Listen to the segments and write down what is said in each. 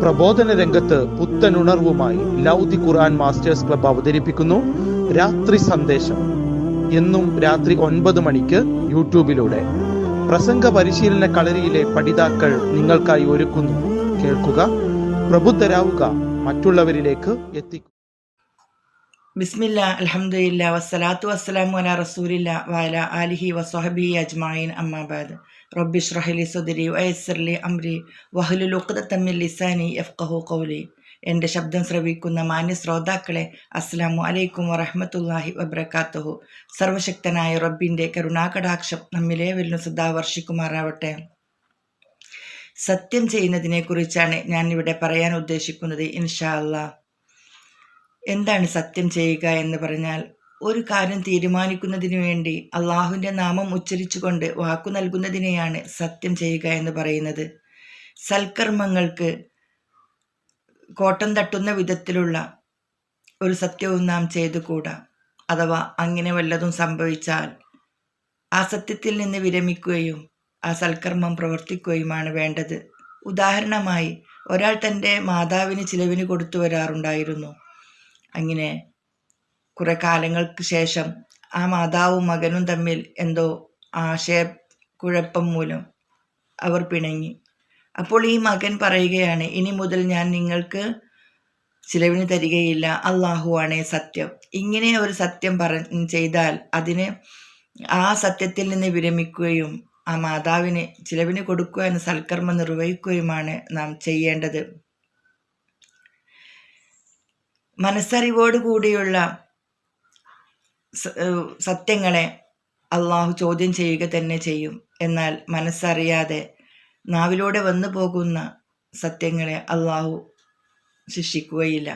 പ്രബോധന രംഗത്ത് പുത്തനുണർവുമായി ലൗദി ഖുർആൻ masters club അവതരിപ്പിക്കുന്നു രാത്രി സന്ദേശം. എന്നും രാത്രി 9 മണിക്ക് യൂട്യൂബിലൂടെ പ്രസംഗ പരിശീലന കളരിയിലെ പഠിതാക്കൾ നിങ്ങൾക്കായി ഒരുക്കുന്നു. കേൾക്കുക, പ്രബുദ്ധരാവുക, മറ്റുള്ളവരിലേക്ക് എത്തിക്കുക. ബിസ്മില്ലാ, അൽഹംദുലില്ലാ, വസ്സലാത്തു വസ്സലാമു അലാ റസൂലില്ലാ വഅലാ ആലിഹി വസ്വഹ്ബിഹി അജ്മഈൻ. അമ്മാ ബഅദ്. റബ്ബി ഇശ്റഹ് ലി സദ്രി വയസ്സിർ ലി അംരി വഹ്ലുൽ ഉഖ്ദതം മിൻ ലിസാനി യഫ്ഖഹു ഖൗലി. എൻ്റെ ശബ്ദം ശ്രവിക്കുന്ന മാന്യ ശ്രോതാക്കളെ, അസ്സലാമു അലൈക്കും വറഹ്മത്തുള്ളാഹി വബറകാതുഹു. സർവശക്തനായ റബ്ബിൻ്റെ കരുണാകടാക്ഷം നമ്മിലേവരിലും സദാ വർഷിക്കുമാറാവട്ടെ. സത്യം ചെയ്യുന്നതിനെ കുറിച്ചാണ് ഞാൻ ഇവിടെ പറയാൻ ഉദ്ദേശിക്കുന്നത്, ഇൻഷാ അല്ലാഹ്. എന്താണ് സത്യം ചെയ്യുക എന്ന് പറഞ്ഞാൽ, ഒരു കാര്യം തീരുമാനിക്കുന്നതിന് വേണ്ടി അള്ളാഹുവിൻ്റെ നാമം ഉച്ചരിച്ചുകൊണ്ട് വാക്കു നൽകുന്നതിനെയാണ് സത്യം ചെയ്യുക എന്ന് പറയുന്നത്. സൽക്കർമ്മങ്ങൾക്ക് കോട്ടം തട്ടുന്ന വിധത്തിലുള്ള ഒരു സത്യവും നാം ചെയ്തുകൂടാ. അഥവാ അങ്ങനെ വല്ലതും സംഭവിച്ചാൽ ആ സത്യത്തിൽ നിന്ന് വിരമിക്കുകയും ആ സൽക്കർമ്മം പ്രവർത്തിക്കുകയുമാണ് വേണ്ടത്. ഉദാഹരണമായി, ഒരാൾ തൻ്റെ മാതാവിന് ചിലവിന് കൊടുത്തു വരാറുണ്ടായിരുന്നു. അങ്ങനെ കുറെ കാലങ്ങൾക്ക് ശേഷം ആ മാതാവും മകനും തമ്മിൽ എന്തോ ആശയക്കുഴപ്പം മൂലം അവർ പിണങ്ങി. അപ്പോൾ ഈ മകൻ പറയുകയാണ്, ഇനി മുതൽ ഞാൻ നിങ്ങൾക്ക് ചിലവിന് തരികയില്ല, അള്ളാഹുവാണേ സത്യം. ഇങ്ങനെ ഒരു സത്യം ചെയ്താൽ അതിന് ആ സത്യത്തിൽ നിന്ന് വിരമിക്കുകയും ആ മാതാവിന് ചിലവിന് കൊടുക്കുക എന്ന സൽക്കർമ്മം നിർവഹിക്കുകയുമാണ് നാം ചെയ്യേണ്ടത്. മനസ്സറിവോടുകൂടിയുള്ള സത്യങ്ങളെ അള്ളാഹു ചോദ്യം ചെയ്യുക തന്നെ ചെയ്യും. എന്നാൽ മനസ്സറിയാതെ നാവിലൂടെ വന്നു പോകുന്ന സത്യങ്ങളെ അള്ളാഹു ശിക്ഷിക്കുകയില്ല.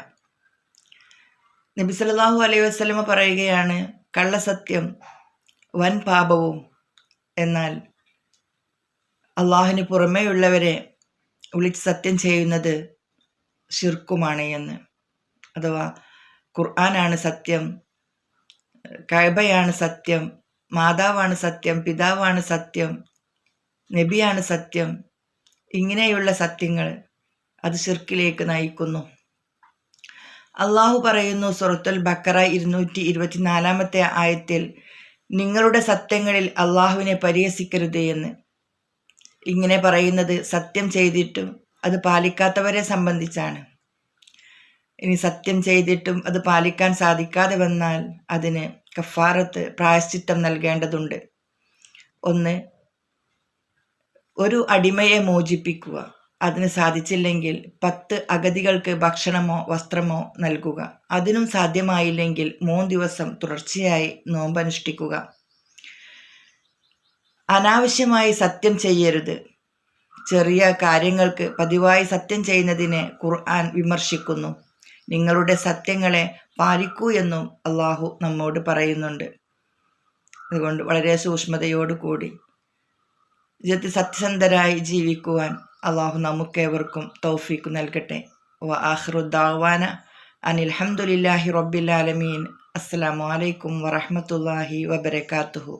നബി സല്ലല്ലാഹു അലൈഹി വസല്ലമ പറയുകയാണ്, കള്ളസത്യം വൻ പാപവും എന്നാൽ അള്ളാഹുവിന് പുറമേയുള്ളവരെ വിളിച്ച് സത്യം ചെയ്യുന്നത് ശിർക്കുമാണ് എന്ന്. അഥവാ ഖുർആനാണ് സത്യം, കഅബയാണ് സത്യം, മാതാവാണ് സത്യം, പിതാവാണ് സത്യം, നബിയാണ് സത്യം. ഇങ്ങനെയുള്ള സത്യങ്ങൾ അത് ശിർക്കിലേക്ക് നയിക്കുന്നു. അള്ളാഹു പറയുന്നു സൂറത്തുൽ ബഖറ 224 ആയത്തിൽ, നിങ്ങളുടെ സത്യങ്ങളിൽ അള്ളാഹുവിനെ പരിഹസിക്കരുത് എന്ന്. ഇങ്ങനെ പറയുന്നത് സത്യം ചെയ്തിട്ടും അത് പാലിക്കാത്തവരെ സംബന്ധിച്ചാണ്. ഇനി സത്യം ചെയ്തിട്ടും അത് പാലിക്കാൻ സാധിക്കാതെ വന്നാൽ അതിന് കഫാറത്ത്, പ്രായശ്ചിത്തം നൽകേണ്ടതുണ്ട്. ഒന്ന്, ഒരു അടിമയെ മോചിപ്പിക്കുക. അതിന് സാധിച്ചില്ലെങ്കിൽ 10 അഗതികൾക്ക് ഭക്ഷണമോ വസ്ത്രമോ നൽകുക. അതിനും സാധ്യമായില്ലെങ്കിൽ 3 ദിവസം തുടർച്ചയായി നോമ്പനുഷ്ഠിക്കുക. അനാവശ്യമായി സത്യം ചെയ്യരുത്. ചെറിയ കാര്യങ്ങൾക്ക് പതിവായി സത്യം ചെയ്യുന്നതിനെ ഖുർആൻ വിമർശിക്കുന്നു. നിങ്ങളുടെ സത്യങ്ങളെ പാലിക്കൂ എന്നും അള്ളാഹു നമ്മോട് പറയുന്നുണ്ട്. അതുകൊണ്ട് വളരെ സൂക്ഷ്മതയോടുകൂടി ജീവിതത്തിൽ സത്യസന്ധരായി ജീവിക്കുവാൻ അള്ളാഹു നമുക്കേവർക്കും തൗഫീഖ് നൽകട്ടെ. വ ആഖിറു ദഅ്വാന അനിൽ ഹംദുലില്ലാഹി റബ്ബിൽ ആലമീൻ. അസ്സലാമു അലൈക്കും വറഹ്മത്തുള്ളാഹി വബറകാതുഹു.